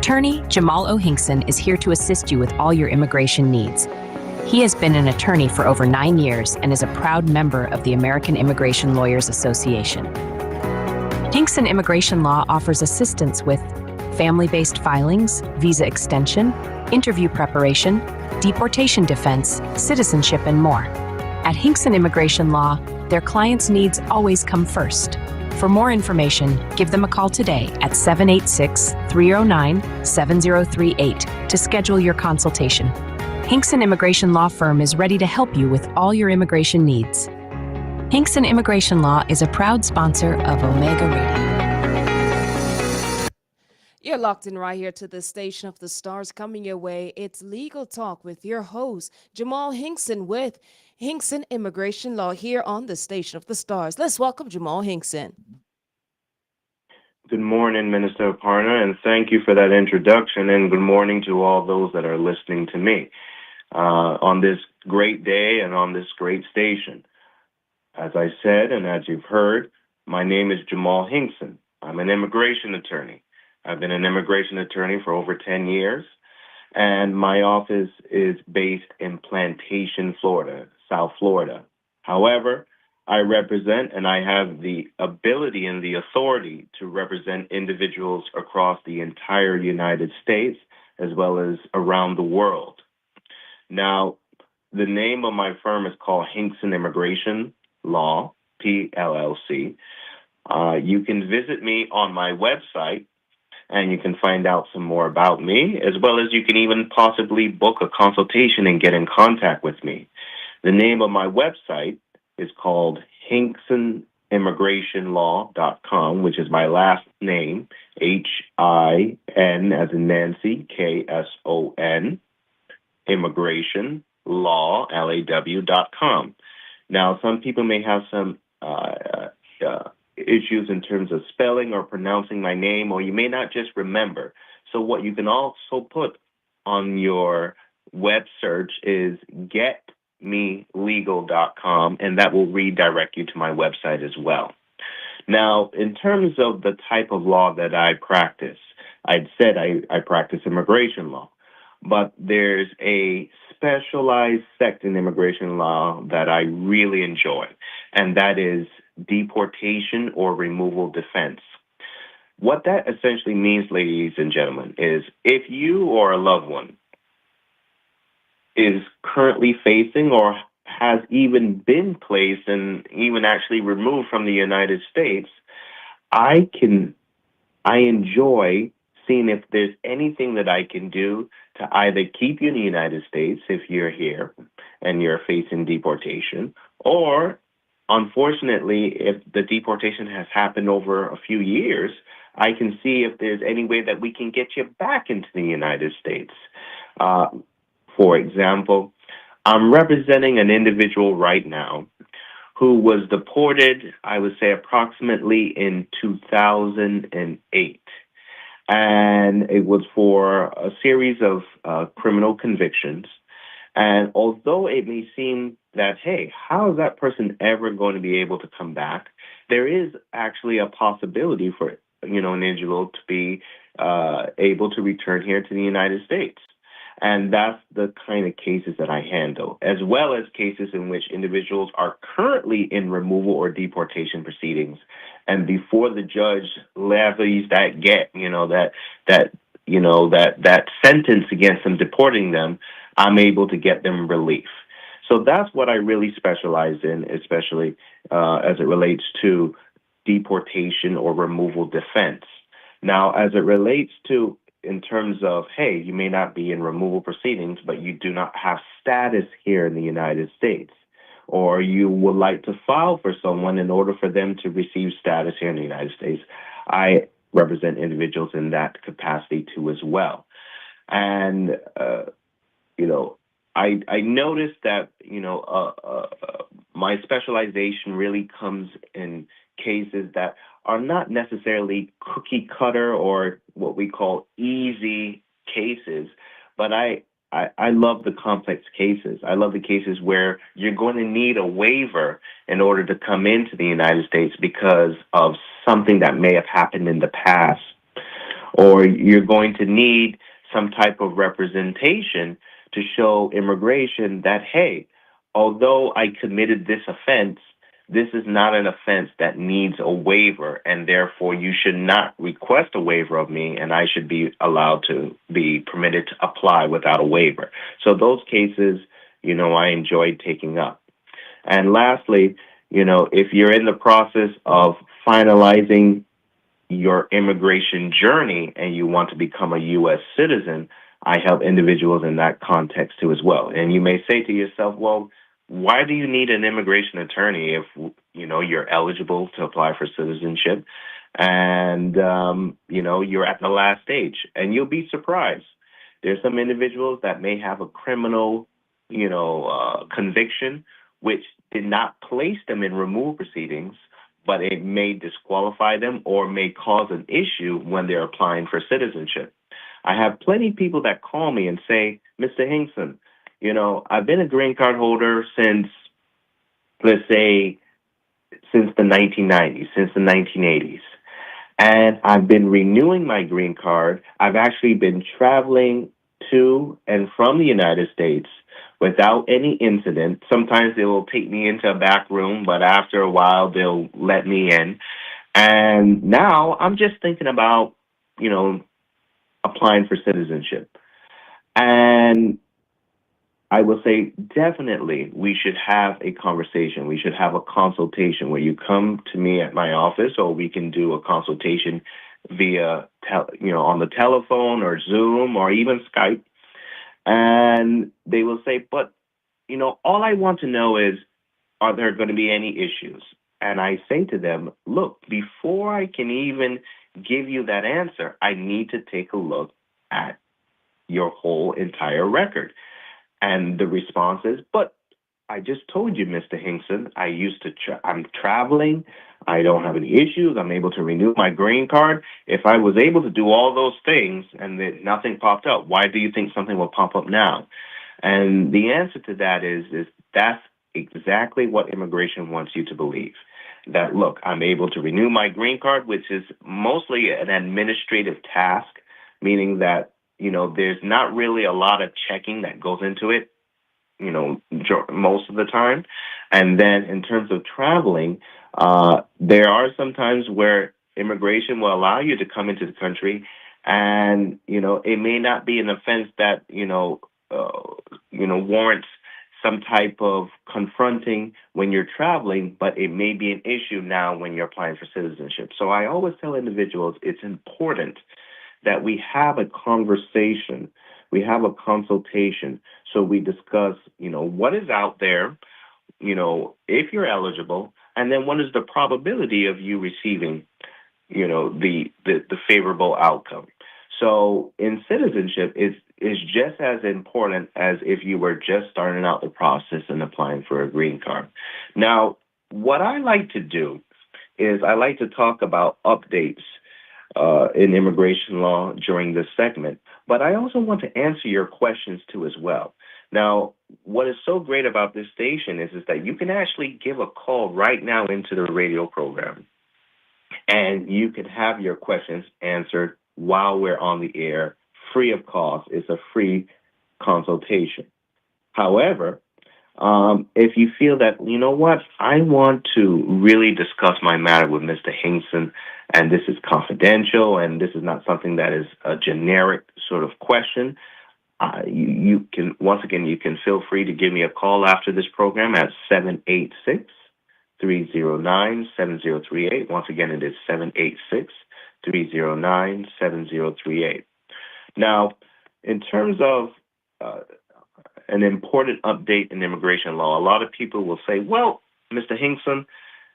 Attorney Jamal Hinkson is here to assist you with all your immigration needs. He has been an attorney for over 9 years and is a proud member of the American Immigration Lawyers Association. Hinkson Immigration Law offers assistance with family-based filings, visa extension, interview preparation, deportation defense, citizenship, and more. At Hinkson Immigration Law, their clients' needs always come first. For more information, give them a call today at 786-309-7038 to schedule your consultation. Hinkson Immigration Law Firm is ready to help you with all your immigration needs. Hinkson Immigration Law is a proud sponsor of Omega Radio. You're locked in right here to the Station of the Stars coming your way. It's Legal Talk with your host, Jamal Hinkson with Hinkson Immigration Law here on the Station of the Stars. Let's welcome Jamal Hinkson. Good morning, Minister Aparna, and thank you for that introduction, and good morning to all those that are listening to me on this great day and on this great station. As I said, and as you've heard, my name is Jamal Hinkson. I'm an immigration attorney. I've been an immigration attorney for over 10 years, and my office is based in Plantation, Florida, South Florida. However, I represent and I have the ability and the authority to represent individuals across the entire United States as well as around the world. Now, the name of my firm is called Hinkson Immigration Law, PLLC. You can visit me on my website, and you can find out some more about me, as well as you can even possibly book a consultation and get in contact with me. The name of my website is called HinksonImmigrationLaw.com, which is my last name, H-I-N as in Nancy, K-S-O-N, Immigration Law, L-A-W.com. Now, some people may have some issues in terms of spelling or pronouncing my name, or you may not just remember. So what you can also put on your web search is getmelegal.com, and that will redirect you to my website as well. Now, in terms of the type of law that I practice, I'd said I practice immigration law, but there's a specialized sect in immigration law that I really enjoy, and that is deportation or removal defense. What that essentially means, ladies and gentlemen, is if you or a loved one is currently facing or has even been placed and even actually removed from the United States, I enjoy seeing if there's anything that I can do to either keep you in the United States if you're here and you're facing deportation, or unfortunately, if the deportation has happened over a few years, I can see if there's any way that we can get you back into the United States. For example, I'm representing an individual right now who was deported, I would say approximately in 2008. And it was for a series of criminal convictions. And although it may seem that, hey, how is that person ever going to be able to come back? There is actually a possibility for, an individual to be able to return here to the United States. And that's the kind of cases that I handle, as well as cases in which individuals are currently in removal or deportation proceedings. And before the judge levies that that sentence against them, deporting them, I'm able to get them relief. So that's what I really specialize in, especially as it relates to deportation or removal defense. Now, as it relates to in terms of, hey, you may not be in removal proceedings, but you do not have status here in the United States, or you would like to file for someone in order for them to receive status here in the United States, I represent individuals in that capacity too as well. And, I noticed that, my specialization really comes in cases that are not necessarily cookie cutter or what we call easy cases, but I love the complex cases. I love the cases where you're going to need a waiver in order to come into the United States because of something that may have happened in the past, or you're going to need some type of representation to show immigration that, hey, although I committed this offense, this is not an offense that needs a waiver, and therefore you should not request a waiver of me, and I should be allowed to be permitted to apply without a waiver. So those cases, I enjoyed taking up. And lastly, if you're in the process of finalizing your immigration journey and you want to become a U.S. citizen, I help individuals in that context too as well. And you may say to yourself, well, why do you need an immigration attorney if you're eligible to apply for citizenship and you're at the last stage? And you'll be surprised. There's some individuals that may have a criminal conviction which did not place them in removal proceedings, but it may disqualify them or may cause an issue when they're applying for citizenship. I have plenty of people that call me and say, Mr. Hinkson, I've been a green card holder since, let's say, since the 1990s, since the 1980s. And I've been renewing my green card. I've actually been traveling to and from the United States without any incident. Sometimes they will take me into a back room, but after a while they'll let me in. And now I'm just thinking about, applying for citizenship. And I will say definitely we should have a conversation. We should have a consultation where you come to me at my office, or we can do a consultation via, on the telephone or Zoom or even Skype. And they will say, but, all I want to know is, are there going to be any issues? And I say to them, look, before I can even give you that answer, I need to take a look at your whole entire record. And the response is, but I just told you, Mr. Hinkson, I'm traveling. I don't have any issues. I'm able to renew my green card. If I was able to do all those things and that nothing popped up, why do you think something will pop up now? And the answer to that is that's exactly what immigration wants you to believe. That, look, I'm able to renew my green card, which is mostly an administrative task, meaning that, there's not really a lot of checking that goes into it, most of the time. And then in terms of traveling, there are some times where immigration will allow you to come into the country, and, it may not be an offense that, warrants some type of confronting when you're traveling, but it may be an issue now when you're applying for citizenship. So I always tell individuals it's important that we have a conversation, we have a consultation, so we discuss, what is out there, if you're eligible, and then what is the probability of you receiving, the favorable outcome. So in citizenship, is just as important as if you were just starting out the process and applying for a green card. Now, what I like to do is I like to talk about updates in immigration law during this segment, but I also want to answer your questions too as well. Now, what is so great about this station is that you can actually give a call right now into the radio program, and you can have your questions answered while we're on the air, free of cost. It's a free consultation. However, if you feel that, I want to really discuss my matter with Mr. Hinkson, and this is confidential, and this is not something that is a generic sort of question, you can, once again, you can feel free to give me a call after this program at 786-309-7038. Once again, it is 786-309-7038. Now, in terms of an important update in immigration law, a lot of people will say, well, Mr. Hinkson,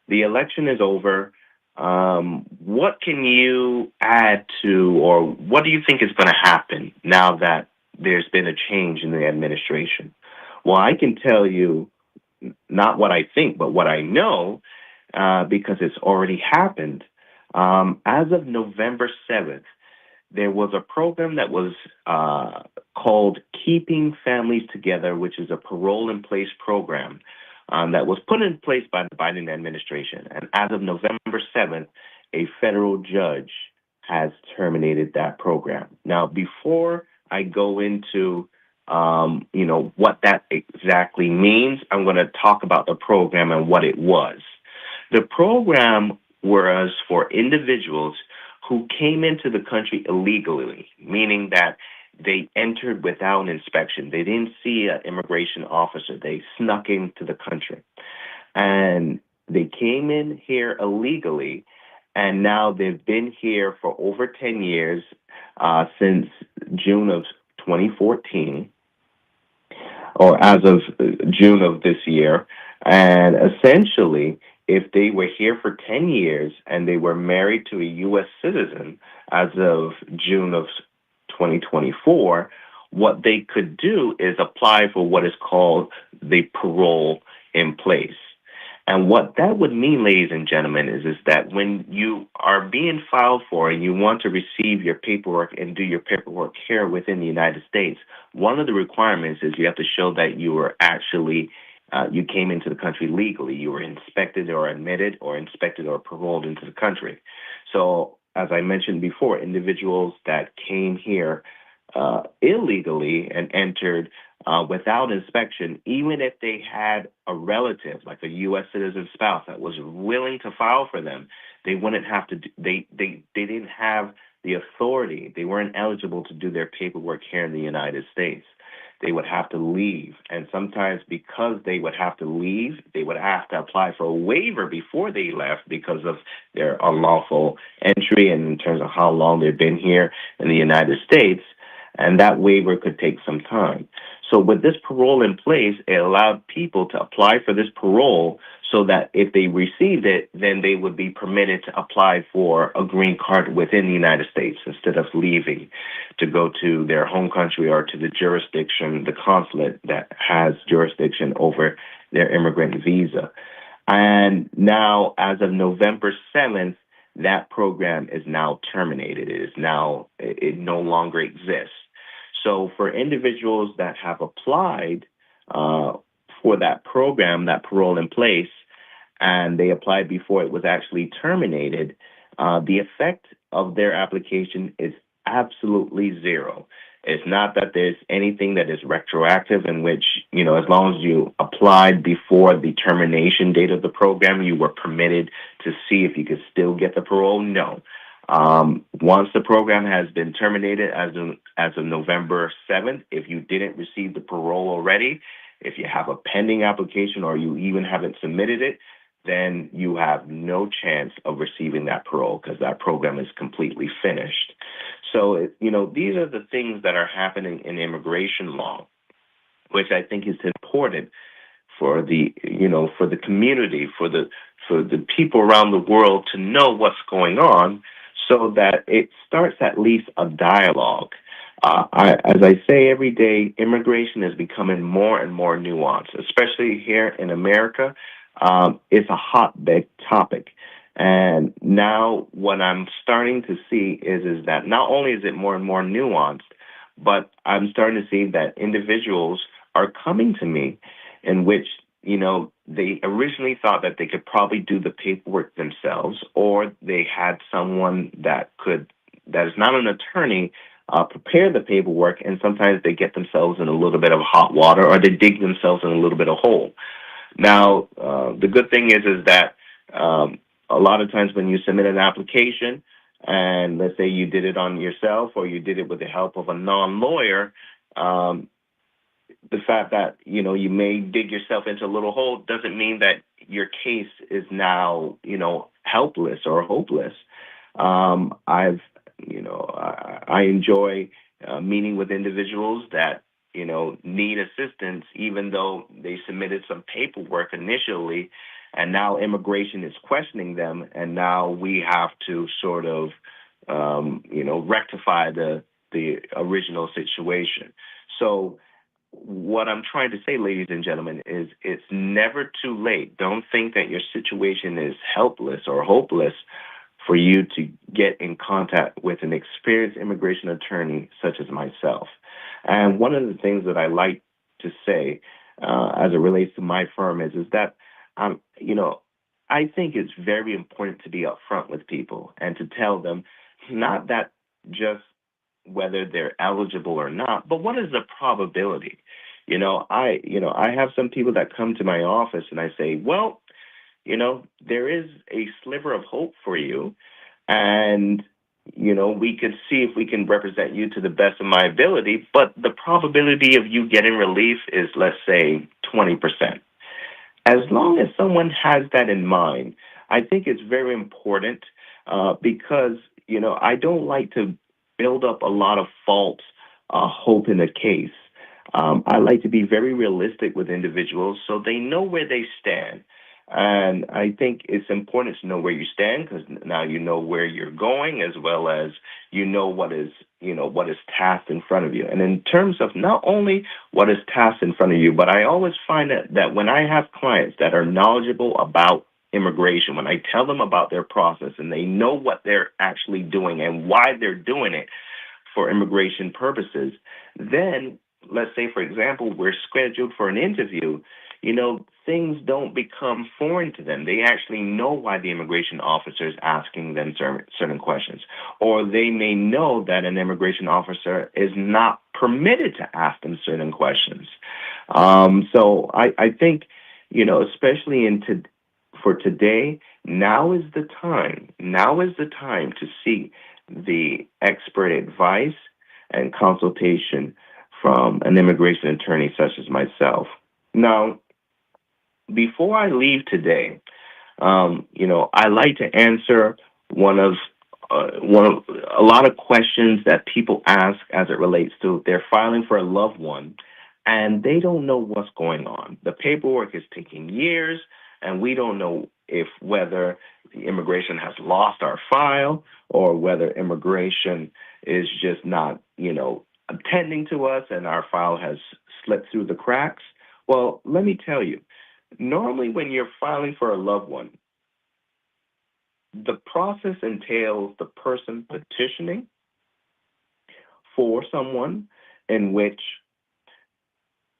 the election is over. What can you add to, or what do you think is going to happen now that there's been a change in the administration? Well, I can tell you not what I think, but what I know, because it's already happened. As of November 7th, there was a program that was called Keeping Families Together, which is a parole-in-place program that was put in place by the Biden administration. And as of November 7th, a federal judge has terminated that program. Now, before I go into what that exactly means, I'm going to talk about the program and what it was. The program was for individuals who came into the country illegally, meaning that they entered without inspection. They didn't see an immigration officer. They snuck into the country. And they came in here illegally, and now they've been here for over 10 years, since June of 2014, or as of June of this year. And essentially, if they were here for 10 years and they were married to a U.S. citizen as of June of 2024, what they could do is apply for what is called the parole in place. And what that would mean, ladies and gentlemen, is that when you are being filed for and you want to receive your paperwork and do your paperwork here within the United States, one of the requirements is you have to show that you were actually, you came into the country legally. You were inspected or admitted or inspected or paroled into the country. So, as I mentioned before, individuals that came here illegally and entered without inspection, even if they had a relative, like a U.S. citizen spouse, that was willing to file for them, they wouldn't have to. They didn't have the authority. They weren't eligible to do their paperwork here in the United States. They would have to leave, and sometimes because they would have to leave, they would have to apply for a waiver before they left because of their unlawful entry and in terms of how long they've been here in the United States, and that waiver could take some time. So with this parole in place, it allowed people to apply for this parole so that if they received it, then they would be permitted to apply for a green card within the United States instead of leaving to go to their home country or to the jurisdiction, the consulate that has jurisdiction over their immigrant visa. And now, as of November 7th, that program is now terminated. It no longer exists. So for individuals that have applied for that program, that parole in place, and they applied before it was actually terminated, the effect of their application is absolutely zero. It's not that there's anything that is retroactive in which, as long as you applied before the termination date of the program, you were permitted to see if you could still get the parole. No. Once the program has been terminated as of November 7th, if you didn't receive the parole already, if you have a pending application or you even haven't submitted it, then you have no chance of receiving that parole because that program is completely finished. So, these are the things that are happening in immigration law, which I think is important for for the community, for the people around the world to know what's going on, so that it starts at least a dialogue. As I say every day, immigration is becoming more and more nuanced, especially here in America. It's a hotbed topic. And now what I'm starting to see is that not only is it more and more nuanced, but I'm starting to see that individuals are coming to me in which, they originally thought that they could probably do the paperwork themselves, or they had someone that is not an attorney, prepare the paperwork, and sometimes they get themselves in a little bit of hot water, or they dig themselves in a little bit of hole. Now, the good thing is that a lot of times when you submit an application, and let's say you did it on yourself or you did it with the help of a non-lawyer, the fact that you may dig yourself into a little hole doesn't mean that your case is now helpless or hopeless. I enjoy meeting with individuals that need assistance, even though they submitted some paperwork initially, and now immigration is questioning them, and now we have to sort of rectify the original situation. So what I'm trying to say, ladies and gentlemen, is it's never too late. Don't think that your situation is helpless or hopeless for you to get in contact with an experienced immigration attorney such as myself. And one of the things that I like to say as it relates to my firm is that, I think it's very important to be upfront with people and to tell them, not that just whether they're eligible or not, but what is the probability? I have some people that come to my office and I say, well, there is a sliver of hope for you. And, we could see if we can represent you to the best of my ability. But the probability of you getting relief is, let's say, 20%. As long as someone has that in mind, I think it's very important because, I don't like to build up a lot of false hope in a case. I like to be very realistic with individuals so they know where they stand. And I think it's important to know where you stand because now you know where you're going as well as what is tasked in front of you. And in terms of not only what is tasked in front of you, but I always find that when I have clients that are knowledgeable about immigration, when I tell them about their process and they know what they're actually doing and why they're doing it for immigration purposes, then let's say, for example, we're scheduled for an interview, things don't become foreign to them. They actually know why the immigration officer is asking them certain questions, or they may know that an immigration officer is not permitted to ask them certain questions. So I think, especially for today, now is the time. Now is the time to seek the expert advice and consultation from an immigration attorney such as myself. Now, before I leave today, I like to answer one of a lot of questions that people ask as it relates to they're filing for a loved one, and they don't know what's going on. The paperwork is taking years, and we don't know if whether the immigration has lost our file or whether immigration is just not, attending to us and our file has slipped through the cracks. Well, let me tell you, normally when you're filing for a loved one, the process entails the person petitioning for someone in which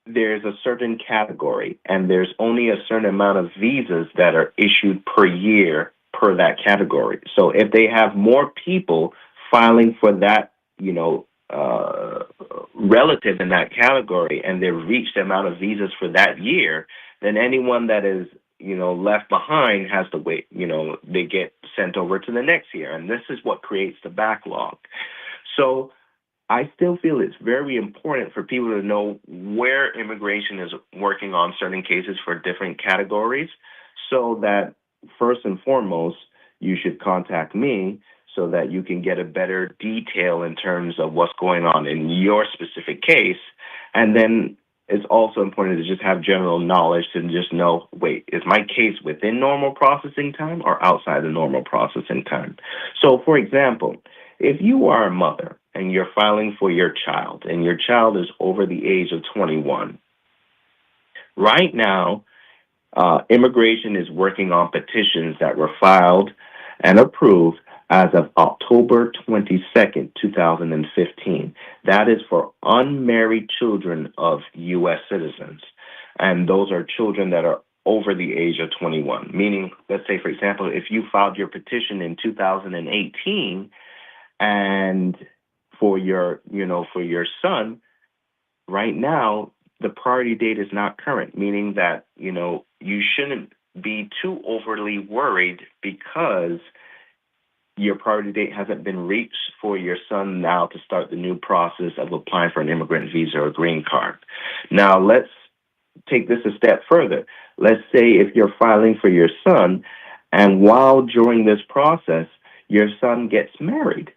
there's a certain category and there's only a certain amount of visas that are issued per year per that category. So if they have more people filing for that, relative in that category and they've reached the amount of visas for that year, then anyone that is, left behind has to wait. They get sent over to the next year. And this is what creates the backlog. So I still feel it's very important for people to know where immigration is working on certain cases for different categories so that first and foremost, you should contact me so that you can get a better detail in terms of what's going on in your specific case. And then it's also important to just have general knowledge to just know, wait, is my case within normal processing time or outside the normal processing time? So, for example, if you are a mother and you're filing for your child and your child is over the age of 21, right now, immigration is working on petitions that were filed and approved as of October 22nd, 2015. That is for unmarried children of U.S. citizens. And those are children that are over the age of 21, meaning, let's say, for example, if you filed your petition in 2018 and for your son, right now, the priority date is not current, meaning that, you shouldn't be too overly worried because your priority date hasn't been reached for your son now to start the new process of applying for an immigrant visa or green card. Now, let's take this a step further. Let's say if you're filing for your son, and while during this process, your son gets married.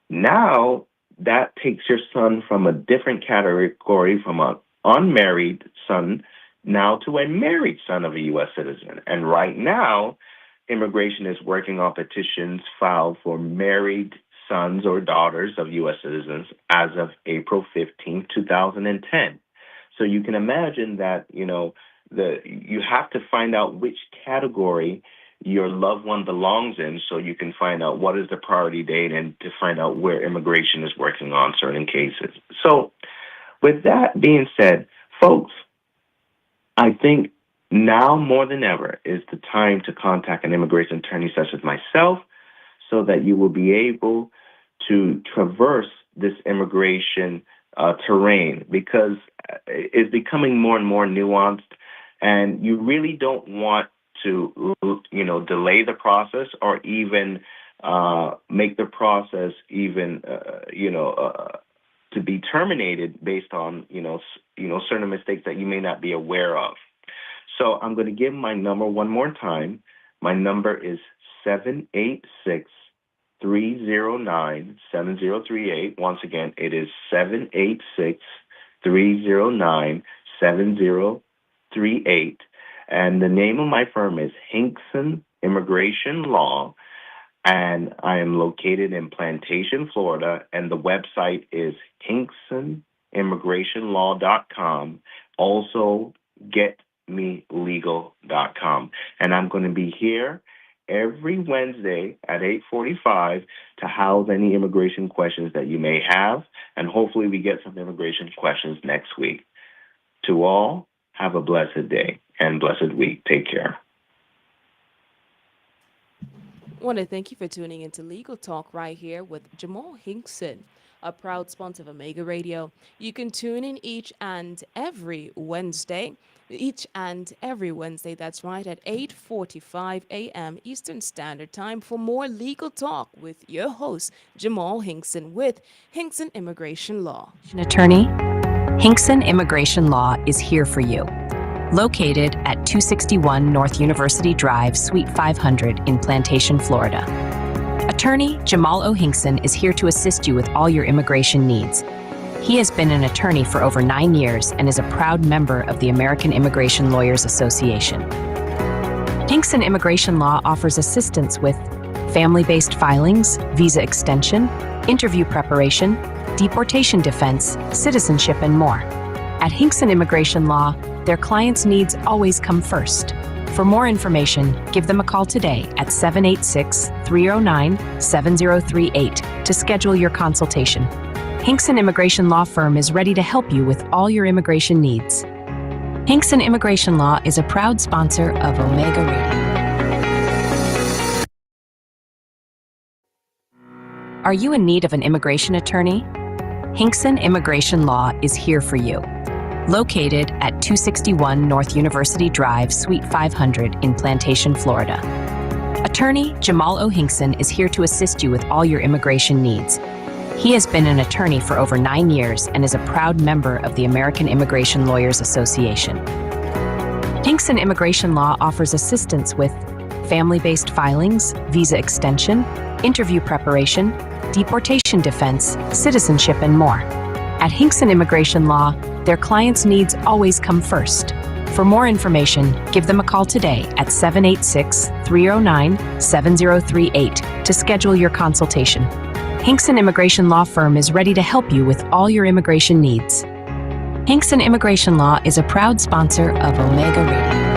Now, that takes your son from a different category, from an unmarried son, now to a married son of a U.S. citizen. And right now, immigration is working on petitions filed for married sons or daughters of U.S. citizens as of April 15, 2010. So you can imagine that, you have to find out which category your loved one belongs in so you can find out what is the priority date and to find out where immigration is working on certain cases. So with that being said, folks, I think now more than ever is the time to contact an immigration attorney such as myself so that you will be able to traverse this immigration terrain, because it's becoming more and more nuanced, and you really don't want to, delay the process or even make the process even, to be terminated based on, certain mistakes that you may not be aware of. So I'm going to give my number one more time. My number is 786-309-7038. Once again, it is 786-309-7038. And the name of my firm is Hinkson Immigration Law, and I am located in Plantation, Florida, and the website is hinksonimmigrationlaw.com. Also, getmelegal.com. And I'm going to be here every Wednesday at 8:45 to house any immigration questions that you may have, and hopefully we get some immigration questions next week. To all, have a blessed day and blessed week. Take care. I want to thank you for tuning into Legal Talk right here with Jamal Hinkson, a proud sponsor of Omega Radio. You can tune in each and every Wednesday, that's right, at 8:45 a.m. Eastern Standard Time for more legal talk with your host, Jamal Hinkson with Hinkson Immigration Law. An attorney, Hinkson Immigration Law is here for you. Located at 261 North University Drive, Suite 500 in Plantation, Florida. Attorney Jamal O. Hinkson is here to assist you with all your immigration needs. He has been an attorney for over 9 years and is a proud member of the American Immigration Lawyers Association. Hinkson Immigration Law offers assistance with family-based filings, visa extension, interview preparation, deportation defense, citizenship, and more. At Hinkson Immigration Law, their clients' needs always come first. For more information, give them a call today at 786-309-7038 to schedule your consultation. Hinkson Immigration Law Firm is ready to help you with all your immigration needs. Hinkson Immigration Law is a proud sponsor of Omega Radio. Are you in need of an immigration attorney? Hinkson Immigration Law is here for you. Located at 261 North University Drive, Suite 500 in Plantation, Florida. Attorney Jamal O. Hinkson is here to assist you with all your immigration needs. He has been an attorney for over 9 years and is a proud member of the American Immigration Lawyers Association. Hinkson Immigration Law offers assistance with family-based filings, visa extension, interview preparation, deportation defense, citizenship, and more. At Hinkson Immigration Law, their clients' needs always come first. For more information, give them a call today at 786-309-7038 to schedule your consultation. Hinkson Immigration Law Firm is ready to help you with all your immigration needs. Hinkson Immigration Law is a proud sponsor of Omega Radio.